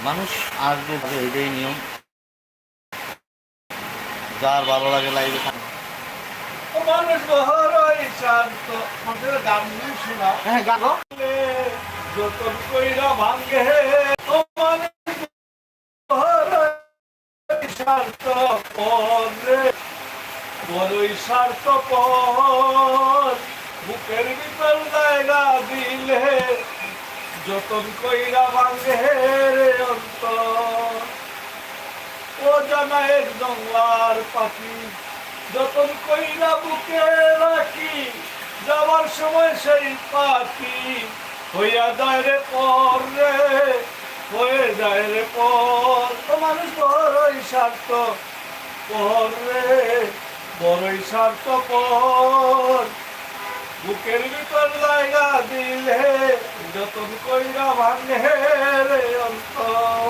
মানুষ আসবে এটাই নিয়ম। যার ভালো লাগে লাইভে থাকে। মানুষ বড়ই শান্ত। আমাদের গান শোনা। হ্যাঁ গাবো। যতন কইরা ভাঙ্গে ও মানুষ বড়ই শান্ত পরে বড়ই স্বার্থপর। বুকের ভিতর জায়গা দিলে যতন কইরা ভাঙ্গে রে অন্তর। ও জানা এক জঙ্গলার পাখি যতন কইরা বুকে রাখি, যাওয়ার সময় সেই পাখি হইয়া যায় রে পর রে, হয়ে যায় রে পর। তো মানুষ বড়ই স্বার্থ পর রে, বড়ই স্বার্থ পর। বুকের ভিতর জায়গা দিলে যতন কইরা ভাঙে রে অন্তর।